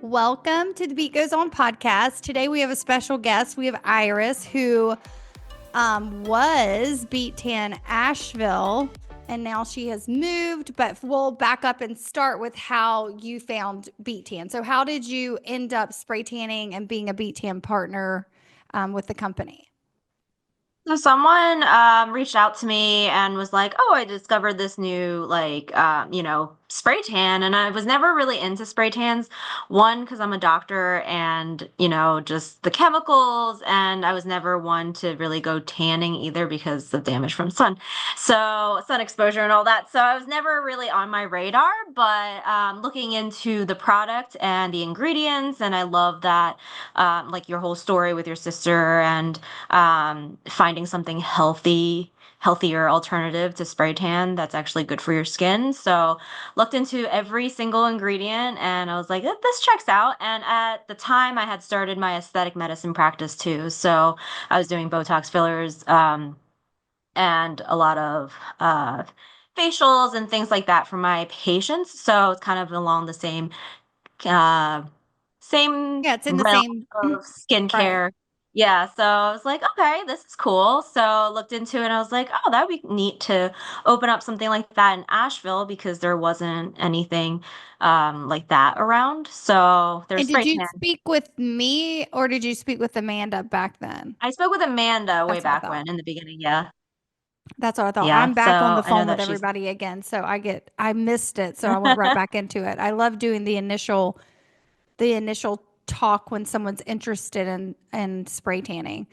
Welcome to the Beat Goes On podcast. Today we have a special guest. We have Iris, who was Beettan Asheville, and now she has moved. But we'll back up and start with how you found Beettan. So, how did you end up spray tanning and being a Beettan partner with the company? So someone reached out to me and was like, "Oh, I discovered this new spray tan." And I was never really into spray tans. One, because I'm a doctor and, just the chemicals, and I was never one to really go tanning either because of damage from sun. So sun exposure and all that. So I was never really on my radar, but looking into the product and the ingredients, and I love that like your whole story with your sister and finding something healthier alternative to spray tan that's actually good for your skin. So looked into every single ingredient and I was like, this checks out. And at the time I had started my aesthetic medicine practice too. So I was doing Botox fillers, and a lot of facials and things like that for my patients. So it's kind of along the uh, same Yeah, it's in the realm same, of right. skincare. Yeah, so I was like, okay, this is cool. So looked into it and I was like, oh, that would be neat to open up something like that in Asheville because there wasn't anything like that around. So there's And did spray you tan. speak with me or did you speak with Amanda back then? I spoke with Amanda way That's what I back thought. when in the beginning. Yeah. That's what I thought. Yeah. I'm So back on the I know phone with that she's everybody again, so I missed it, so I went right back into it. I love doing the initial talk when someone's interested in spray tanning.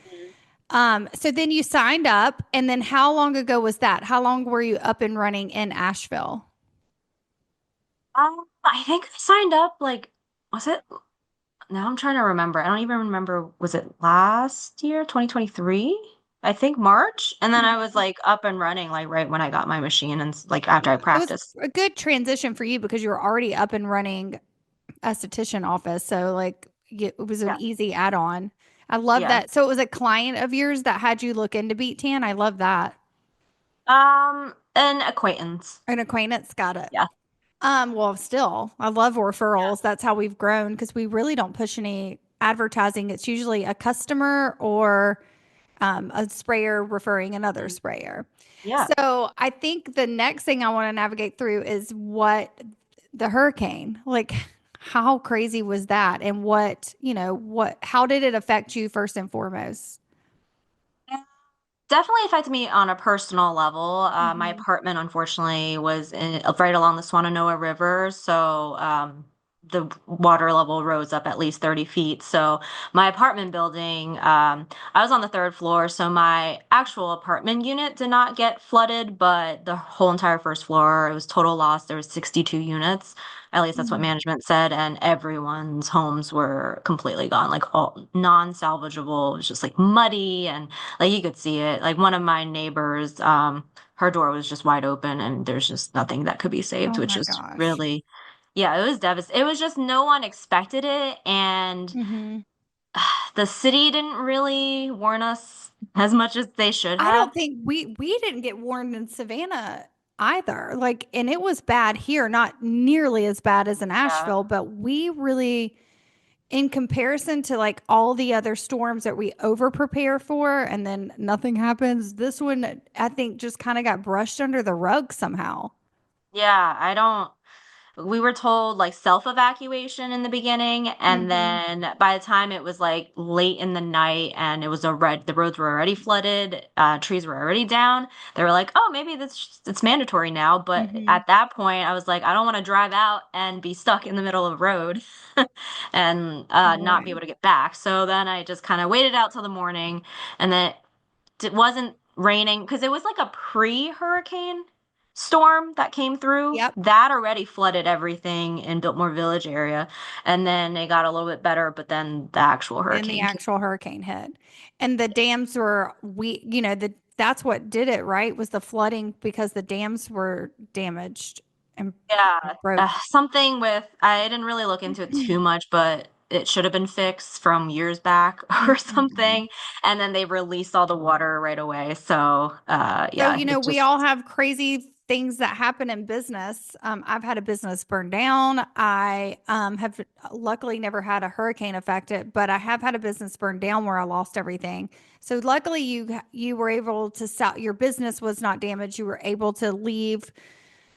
So then you signed up, and then how long ago was that? How long were you up and running in Asheville? I think I signed up like, was it? Now I'm trying to remember. I don't even remember. Was it last year, 2023? I think March. And then I was Mhm. like up and running like right when I got my machine and like after I It was practiced. a good transition for you because you were already up and running esthetician office, so like it was an Yeah. easy add-on. I love Yeah. that. So it was a client of yours that had you look into Beat Tan. I love that. An acquaintance. An acquaintance, got it. Yeah. Well, still, I love Yeah. referrals. That's how we've grown because we really don't push any advertising. It's usually a customer or a sprayer referring another Mhm. sprayer. Yeah. So I think the next thing I want to navigate through is what the hurricane, like how crazy was that? And how did it affect you first and foremost? Definitely affected me on a personal level. My Hmm. apartment, unfortunately, was right along the Swananoa River, so the water level rose up at least 30 feet. So my apartment building, I was on the third floor, so my actual apartment unit did not get flooded, but the whole entire first floor, it was total loss. There was 62 units. At least that's what management said, and everyone's homes were completely gone, like all non-salvageable. It was just like muddy and like you could see it. Like one of my neighbors, her door was just wide open and there's just nothing that could be saved, Oh which my is gosh. really, yeah, it was devastating. It was just no one expected it. And Hmm. the city didn't really warn us as much as they should I have. don't think we didn't get warned in Savannah either. Like, and it was bad here, not nearly as bad as in Yeah. Asheville, but we really, in comparison to like all the other storms that we over prepare for and then nothing happens, this one I think just kind of got brushed under the rug somehow. Yeah. I don't. We were told like self-evacuation in the beginning, and Hmm. then by the time it was like late in the night and it was the roads were already flooded, trees were already down, they were like, oh, maybe that's it's mandatory now. But Hmm. at that point, I was like, I don't want to drive out and be stuck in the middle of the road and not be Right. able to get back. So then I just kind of waited out till the morning, and then it wasn't raining because it was like a pre-hurricane storm that came through Yep. that already flooded everything in Biltmore Village area, and then it got a little bit better, but then the actual Then the hurricane came. actual hurricane hit. And the dams were that's what did it, right? Was the flooding because the dams were damaged and Yeah, broke. something with I didn't really look into it too much, but it should have been fixed from years back or Mhm. something, and then they released all the water right away. So So, yeah, it we just all have crazy things that happen in business. I've had a business burn down. I have luckily never had a hurricane affect it, but I have had a business burn down where I lost everything. So luckily you were able to sell, your business was not damaged. You were able to leave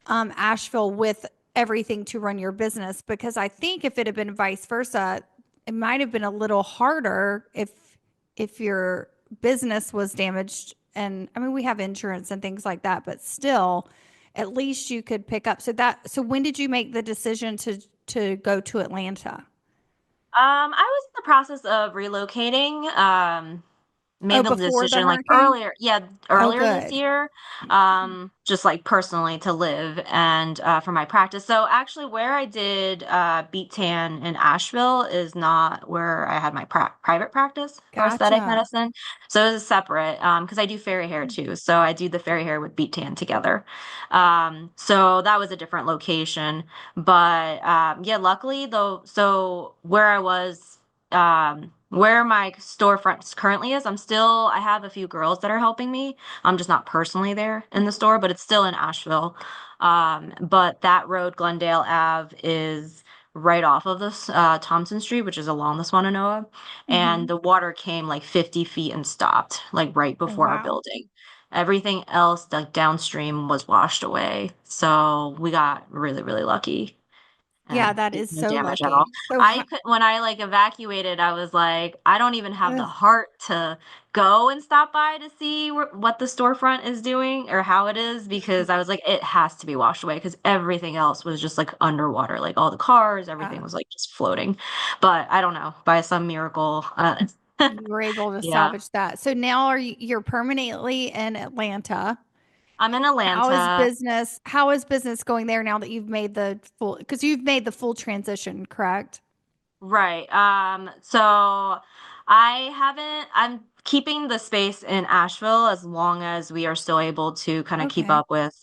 Asheville with everything to run your business, because I think if it had been vice versa, it might have been a little harder if your business was damaged. And I mean, we have insurance and things like that, but still, at least you could pick up. So when did you make the decision to go to Atlanta? I was in the process of relocating. Oh, Made the before the decision like hurricane? Oh, earlier this good. year, just like personally to live and for my practice. So actually, where I did Beettan in Asheville is not where I had my private practice for aesthetic Gotcha. medicine. So it was separate because I do fairy hair too. So I do the fairy hair with Beettan together. So that was a different location. But yeah, luckily though, so where I was. Where my storefront currently is, I have a few girls that are helping me. I'm just not personally there in the store, but it's still in Asheville. But that road, Glendale Ave, is right off of this Thompson Street, which is along the Swannanoa. And Mm-hmm. the water came like 50 feet and stopped, like right Oh, before our wow. building. Everything else, like downstream, was washed away. So we got really, really lucky Yeah, and that there's is no so damage at all. lucky. So, I could, when I like evacuated, I was like, I don't even have the ugh, heart to go and stop by to see what the storefront is doing or how it is because I was like, it has to be washed away because everything else was just like underwater, like all the cars, everything yeah, was like just floating. But I don't know, by some miracle, you were able to yeah. salvage that. So now you're permanently in Atlanta. I'm in Atlanta. How is business going there now that you've made the full, because you've made the full transition, correct? Right. So I'm keeping the space in Asheville as long as we are still able to kind of keep Okay. up with,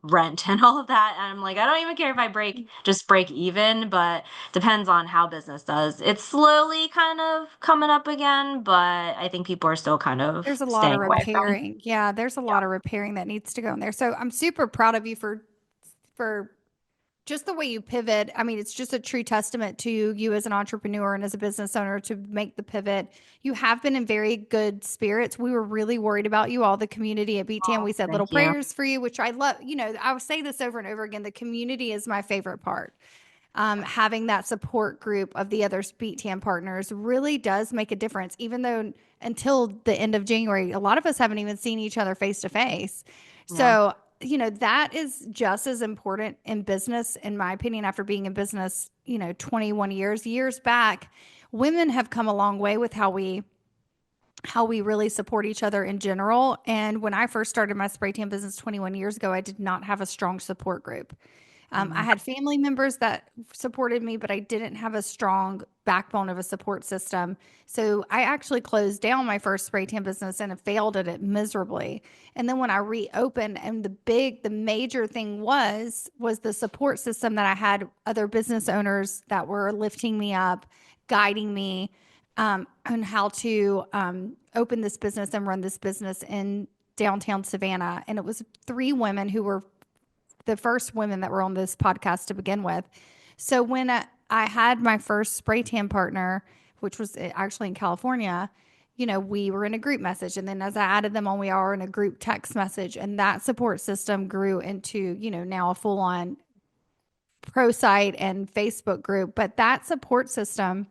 rent and all of that. And I'm like, I don't even care if just break even, but depends on how business does. It's slowly kind of coming up again, but I think people are still kind of There's a lot of staying away from. repairing. Yeah, there's a Yeah. lot of repairing that needs to go in there. So I'm super proud of you for just the way you pivot. I mean, it's just a true testament to you as an entrepreneur and as a business owner to make the pivot. You have been in very good spirits. We were really worried about you, all the community at Beat Oh, We said little thank you. prayers for you, which I love. I will say this over and over again. The community is my favorite part. Having that support group of the other Beat partners really does make a difference, even though until the end of January, a lot of us haven't even seen each other face to face. Yeah. So, that is just as important in business, in my opinion, after being in business, 21 years back, women have come a long way with how we really support each other in general. And when I first started my spray tan business 21 years ago, I did not have a strong support group. I Mm. had family members that supported me, but I didn't have a strong backbone of a support system. So I actually closed down my first spray tan business and failed at it miserably. And then when I reopened, and the major thing was the support system that I had, other business owners that were lifting me up, guiding me on how to open this business and run this business in downtown Savannah. And it was three women who were the first women that were on this podcast to begin with. So when I had my first spray tan partner, which was actually in California, we were in a group message. And then as I added them on, we are in a group text message. And that support system grew into, now a full on pro site and Facebook group. But that support system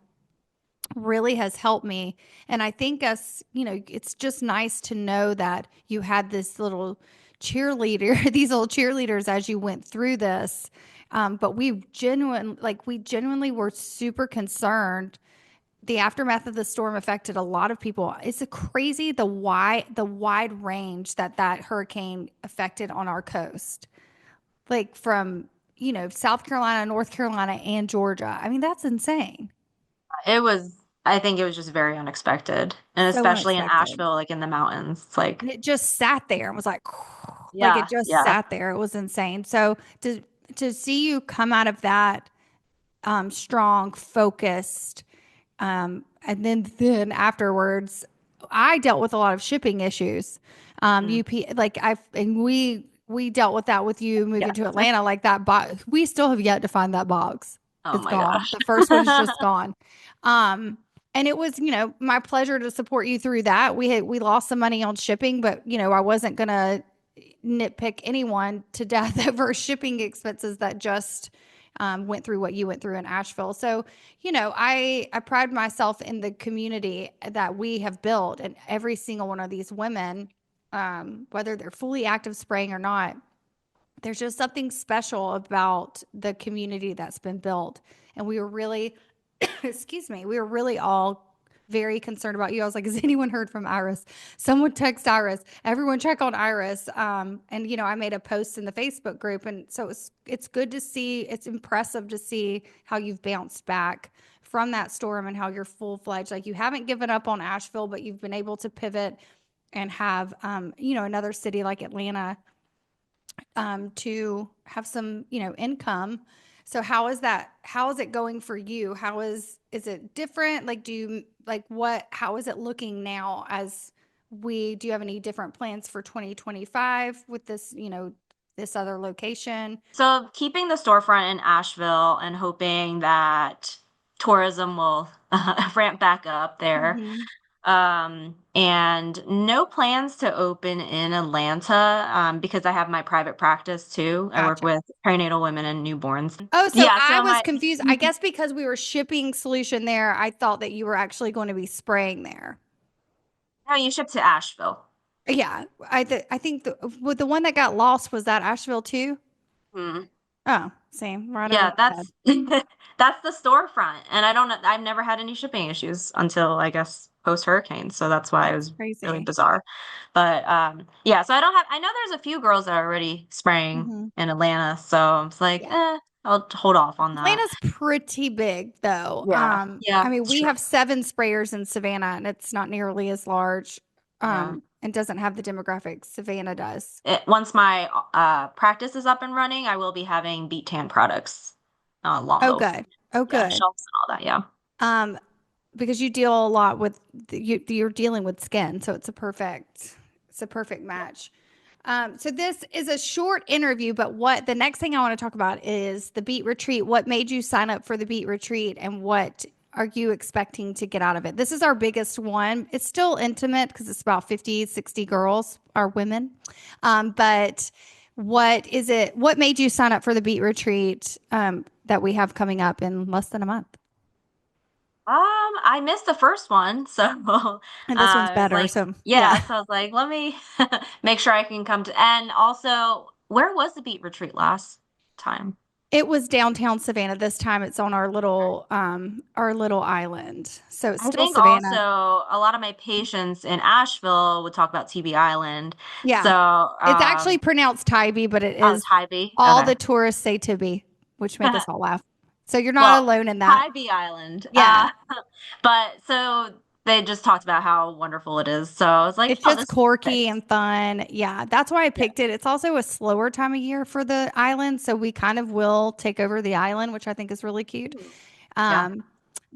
really has helped me. And I think it's just nice to know that you had this little cheerleader, these little cheerleaders as you went through this. But we genuinely were super concerned. The aftermath of the storm affected a lot of people. It's a crazy the wide range that hurricane affected on our coast, like from South Carolina, North Carolina, and Georgia. I mean, that's insane. It was, I think it was just very unexpected. And So especially in unexpected. Asheville, like in the mountains. It's like, And it just sat there and was like, like it yeah, just yeah. sat there. It was insane. So to see you come out of that strong, focused, and then afterwards, I dealt with a lot of shipping issues. Mm, UP like I and we dealt with that with you moving Yes. to Atlanta, like that box. We still have yet to find that box. Oh It's my gone. gosh. The first one's just gone. Um, and it was, my pleasure to support you through that. We lost some money on shipping, but I wasn't gonna nitpick anyone to death over shipping expenses that just went through what you went through in Asheville. So, I pride myself in the community that we have built, and every single one of these women, whether they're fully active spraying or not, there's just something special about the community that's been built. And we were really, excuse me, we were really all very concerned about you. I was like, has anyone heard from Iris? Someone text Iris. Everyone check on Iris. And I made a post in the Facebook group, and so it's good to see. It's impressive to see how you've bounced back from that storm and how you're full fledged. Like, you haven't given up on Asheville, but you've been able to pivot and have another city like Atlanta to have some, income. So how is that? How is it going for you? Is it different? Like, how is it looking now do you have any different plans for 2025 with this, this other location? So keeping the storefront in Asheville and hoping that tourism will ramp back up there. Hmm. And no plans to open in Atlanta, because I have my private practice too. I work Gotcha. with perinatal women and newborns. Oh, so Yeah, I so was my confused. I guess because we were shipping solution there, I thought that you were actually going to be spraying there. no, you ship to Asheville. Yeah, I think the one that got lost was that Asheville too. Hmm. Oh, same, right over Yeah, my head. that's the storefront. And I don't know, I've never had any shipping issues until I guess post hurricane. So that's why it That's was really crazy. bizarre. But yeah, so I know there's a few girls that are already spraying Hmm. in Atlanta. So it's like, Yeah. I'll hold off on that. Atlanta's pretty big though. Yeah. Yeah, I mean, it's we true. have 7 sprayers in Savannah, and it's not nearly as large, Yeah. and doesn't have the demographics Savannah does. Once my practice is up and running, I will be having Beet Tan products along Oh, the good. Oh, yeah, good. shelves and all that. Yeah. Um, because you deal a lot with you're dealing with skin, so it's a perfect match. So this is a short interview, but what the next thing I want to talk about is the Beet Retreat. What made you sign up for the Beet Retreat, and what are you expecting to get out of it? This is our biggest one. It's still intimate because it's about 50, 60 girls or women. But what is it? What made you sign up for the Beet Retreat that we have coming up in less than a month? I missed the first one, so And this one's I was better. like, So yeah, yeah. so I was like, let me make sure I can come to. And also, where was the Beet Retreat last time? It was downtown Savannah. This time it's on our little island. So it's I still think also Savannah. a lot of my patients in Asheville would talk about TB Island. So, Yeah. It's actually pronounced Tybee, but it oh, is Tybee. all Okay. the tourists say Tibby, which make us all laugh. So you're not Well, alone in that. Tybee Island. Yeah. But so they just talked about how wonderful it is. So I was like, It's oh, just this quirky fits. and fun. Yeah, that's why I Yeah. picked it. It's also a slower time of year for the island, so we kind of will take over the island, which I think is really cute. Yeah. Um,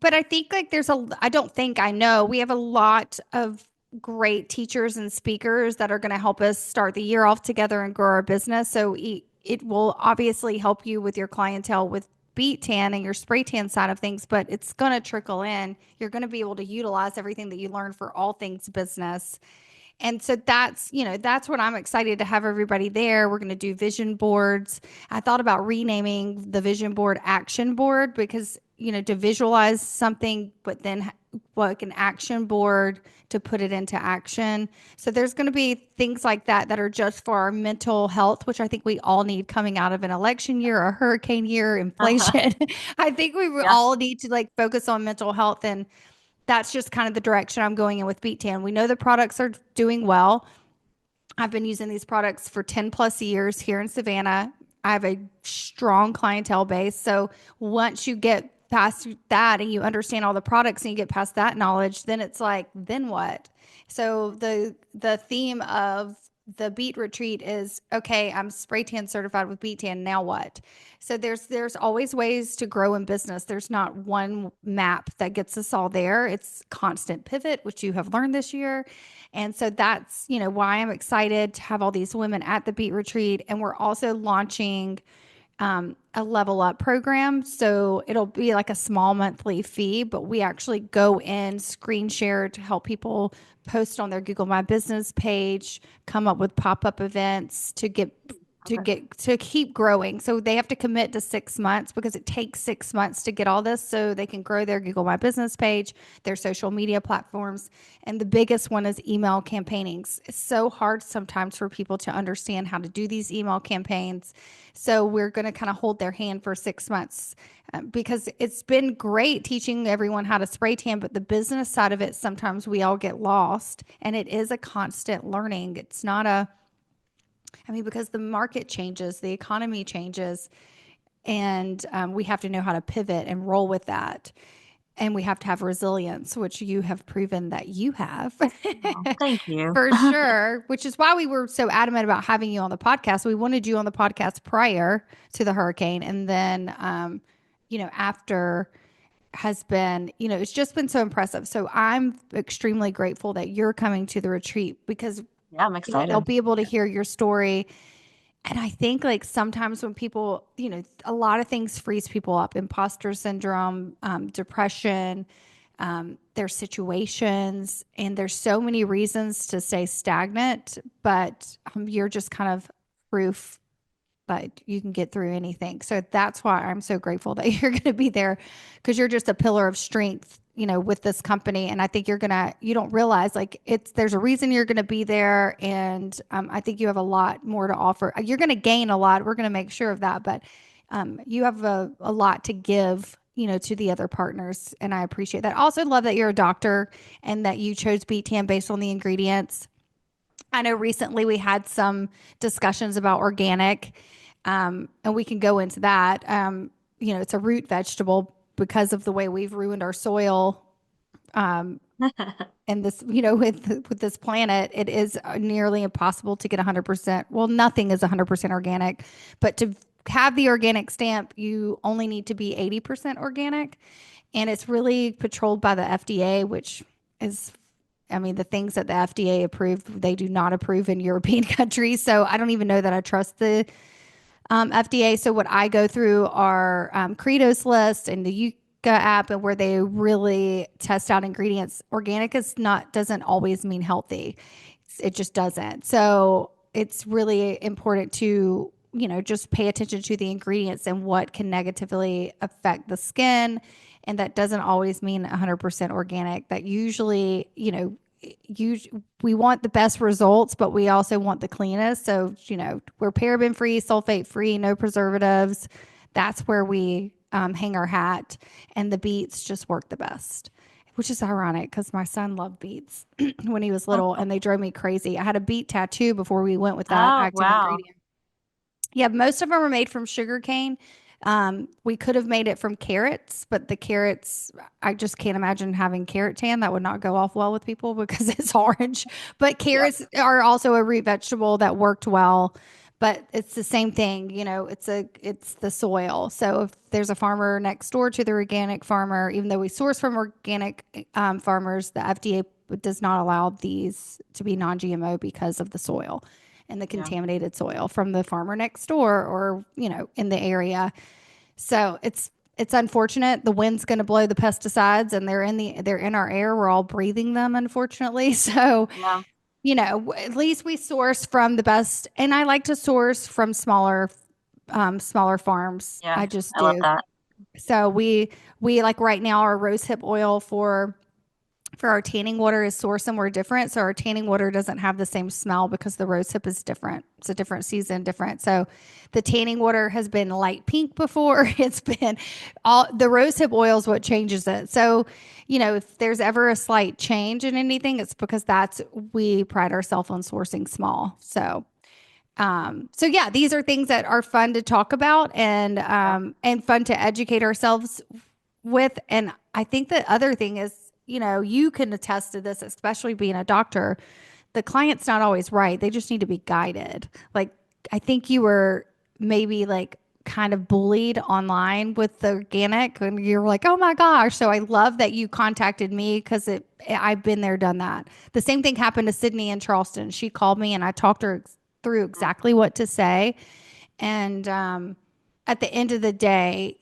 but I think like I don't think I know, we have a lot of great teachers and speakers that are going to help us start the year off together and grow our business. So it will obviously help you with your clientele with beet tan and your spray tan side of things, but it's going to trickle in. You're going to be able to utilize everything that you learn for all things business. And so that's what I'm excited to have everybody there. We're going to do vision boards. I thought about renaming the vision board action board because, to visualize something, but then like an action board to put it into action. So there's going to be things like that are just for our mental health, which I think we all need coming out of an election year, a hurricane year, inflation. I think we Yeah. all need to like focus on mental health, and that's just kind of the direction I'm going in with Beettan. We know the products are doing well. I've been using these products for 10 plus years here in Savannah. I have a strong clientele base. So once you get past that and you understand all the products and you get past that knowledge, then it's like, then what? So the theme of the Beet Retreat is okay, I'm spray tan certified with Beettan. Now what? So there's always ways to grow in business. There's not one map that gets us all there. It's constant pivot, which you have learned this year. And so that's, why I'm excited to have all these women at the Beet Retreat. And we're also launching a level up program. So it'll be like a small monthly fee, but we actually go in, screen share to help people post on their Google My Business page, come up with pop-up events Okay. to keep growing. So they have to commit to 6 months because it takes 6 months to get all this so they can grow their Google My Business page, their social media platforms. And the biggest one is email campaigning. It's so hard sometimes for people to understand how to do these email campaigns. So we're going to kind of hold their hand for 6 months because it's been great teaching everyone how to spray tan, but the business side of it, sometimes we all get lost, and it is a constant learning. It's not because the market changes, the economy changes, and we have to know how to pivot and roll with that. And we have to have resilience, which you have proven that you have Oh, thank you. for sure, which is why we were so adamant about having you on the podcast. We wanted you on the podcast prior to the hurricane. And then, after has been, it's just been so impressive. So I'm extremely grateful that you're coming to the retreat because, Yeah, I'm they'll excited. be able to hear your story. And I think like sometimes when people, a lot of things freeze people up, imposter syndrome, depression, their situations, and there's so many reasons to stay stagnant, but you're just kind of proof that you can get through anything. So that's why I'm so grateful that you're going to be there because you're just a pillar of strength, with this company. And I think you don't realize like there's a reason you're going to be there. And I think you have a lot more to offer. You're going to gain a lot. We're going to make sure of that. But you have a lot to give, to the other partners. And I appreciate that. I also love that you're a doctor and that you chose Beettan based on the ingredients. I know recently we had some discussions about organic, and we can go into that. It's a root vegetable because of the way we've ruined our soil. And this, with this planet, it is nearly impossible to get 100%. Well, nothing is 100% organic, but to have the organic stamp, you only need to be 80% organic. And it's really patrolled by the FDA, which is the things that the FDA approved, they do not approve in European countries. So I don't even know that I trust the FDA. So what I go through are Credos list and the Yucca app, and where they really test out ingredients. Organic doesn't always mean healthy. It just doesn't. So it's really important to just pay attention to the ingredients and what can negatively affect the skin. And that doesn't always mean 100% organic. That usually, we want the best results, but we also want the cleanest. So, we're paraben free, sulfate free, no preservatives. That's where we hang our hat. And the beets just work the best, which is ironic because my son loved beets when he was little and they drove me crazy. I had a beet tattoo before we went with that Oh, active wow. ingredient. Yeah, most of them are made from sugar cane. We could have made it from carrots, but the carrots, I just can't imagine having carrot tan. That would not go off well with people because it's orange. But Yep. carrots are also a root vegetable that worked well. But it's the same thing, it's the soil. So if there's a farmer next door to the organic farmer, even though we source from organic farmers, the FDA does not allow these to be non-GMO because of the soil and the Yeah. contaminated soil from the farmer next door or, in the area. So it's unfortunate. The wind's going to blow the pesticides and they're in our air. We're all breathing them, unfortunately. So, Yeah. at least we source from the best. And I like to source from smaller farms. Yeah. I just I love do. that. So we like right now our rose hip oil for our tanning water is sourced somewhere different. So our tanning water doesn't have the same smell because the rose hip is different. It's a different season, different. So the tanning water has been light pink before. It's been all the rose hip oil is what changes it. So, if there's ever a slight change in anything, it's because we pride ourselves on sourcing small. So yeah, these are things that are fun to talk about Yeah. and fun to educate ourselves with. And I think the other thing is, you can attest to this, especially being a doctor, the client's not always right. They just need to be guided. Like, I think you were maybe like kind of bullied online with the organic and you're like, oh my gosh. So I love that you contacted me because I've been there, done that. The same thing happened to Sydney in Charleston. She called me and I talked her through exactly what to say. And at the end of the day,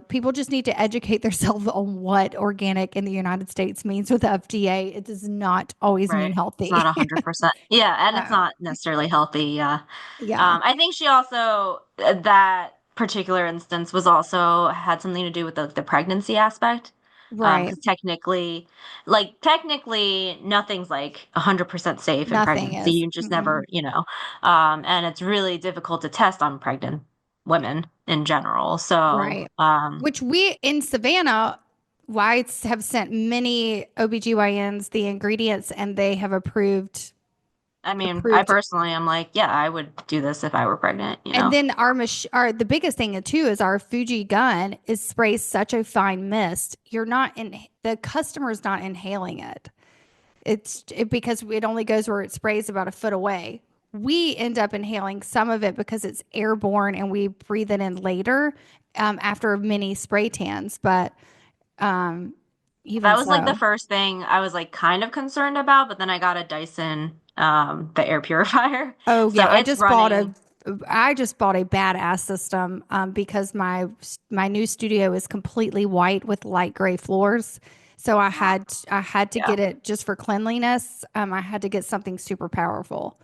people just need to educate themselves on what organic in the United States means with the FDA. It does not always mean Right. It's not healthy. 100%. Yeah, and it's So, not necessarily healthy. Yeah. yeah, I think she also that particular instance was also had something to do with the pregnancy aspect. right. Because technically, nothing's like 100% safe in Nothing pregnancy. is. You just Mm-mm. never. And it's really difficult to test on pregnant women in general. So, Right. Which we in Savannah, Whites have sent many OBGYNs the ingredients and they have approved I mean, I approved. personally am like, yeah, I would do this if I were pregnant, you And know? then our the biggest thing too is our Fuji gun is sprays such a fine mist. You're not in the customer's not inhaling it. Because it only goes where it sprays about a foot away. We end up inhaling some of it because it's airborne and we breathe it in later after many spray tans. But um, even That was like the so, first thing I was like kind of concerned about, but then I got a Dyson, the air purifier. oh So yeah, it's running. I just bought a badass system because my new studio is completely white with light gray floors. So I had to Yeah, get it just for cleanliness. I had to get something super powerful.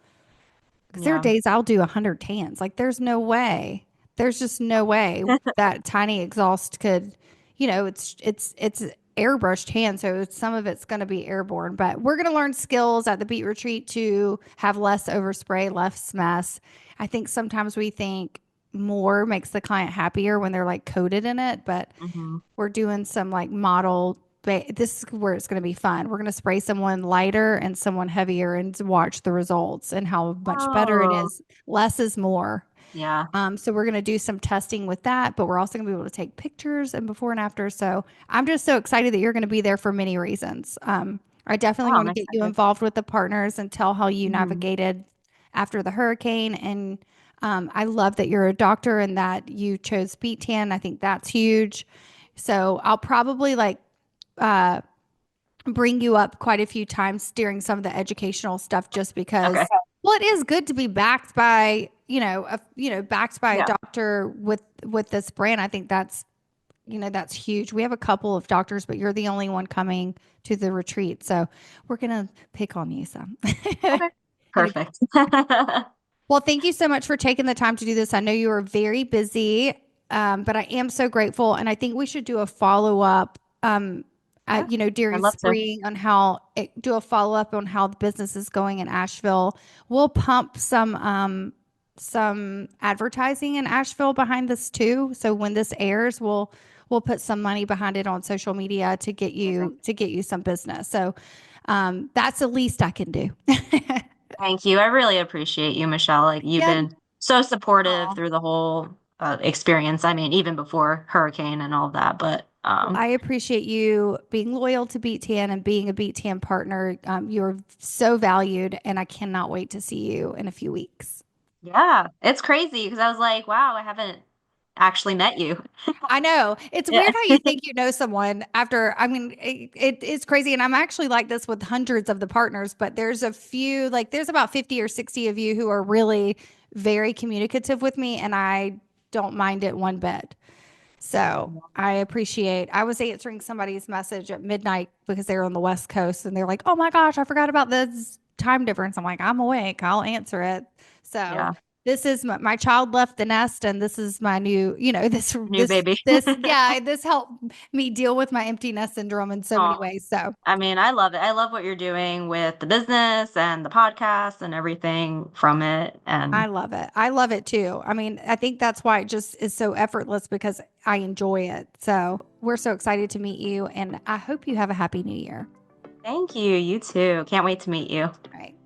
Because there are yeah. days I'll do 100 tans. Like there's no way. There's just no way that tiny exhaust could, it's airbrush tan, so some of it's going to be airborne. But we're going to learn skills at the Beet Retreat to have less overspray, less mess. I think sometimes we think more makes the client happier when they're like coated in it, but Hmm. we're doing some like this is where it's going to be fun. We're going to spray someone lighter and someone heavier and watch the results and how much better it Oh, is. Less is more. yeah. So we're going to do some testing with that, but we're also going to be able to take pictures and before and after. So I'm just so excited that you're going to be there for many reasons. I definitely Oh, I'm want to get you excited. involved with the partners and tell how you Hmm. navigated after the hurricane. And I love that you're a doctor and that you chose Beettan. I think that's huge. So I'll probably uh, bring you up quite a few times during some of the educational stuff just Okay. because well it is good to be backed by backed by a Yeah. doctor with this brand. I think that's huge. We have a couple of doctors but you're the only one coming to the retreat, so we're gonna pick on you some. Okay. Anyway, Perfect. well, thank you so much for taking the time to do this. I know you are very busy, but I am so grateful. And I think we should do a follow up, Yeah, I'd during love to. spring on do a follow up on how the business is going in Asheville. We'll pump some advertising in Asheville behind this too. So when this airs, we'll put some money behind it on social media Amazing. to get you some business. So that's the least I can do. Thank you. I really appreciate you, Michelle. Like you've Yeah. been so supportive Aw. through the whole experience. I mean, even before hurricane and all of that, but Well, I appreciate you being loyal to Beet Tan and being a Beet Tan partner. You're so valued, and I cannot wait to see you in a few weeks. yeah, it's crazy because I was like, wow, I haven't actually met you. I know it's Yeah. weird how you think you know someone after. I mean, it's crazy, and I'm actually like this with hundreds of the partners, but there's a few, like there's about 50 or 60 of you who are really very communicative with me, and I don't mind it one bit. So I was answering somebody's message at midnight because they were on the West Coast and they're like, oh my gosh, I forgot about this time difference. I'm like, I'm awake. I'll answer it. So Yeah, this is my child left the nest and this is my new, new baby. yeah, this helped me deal with my empty nest syndrome in so many Oh, ways. So I mean, I love it. I love what you're doing with the business and the podcast and everything from it. I And love it. I love it too. I mean, I think that's why it just is so effortless because I enjoy it. So we're so excited to meet you and I hope you have a happy new year. thank you. You too. Can't wait to meet you. All right.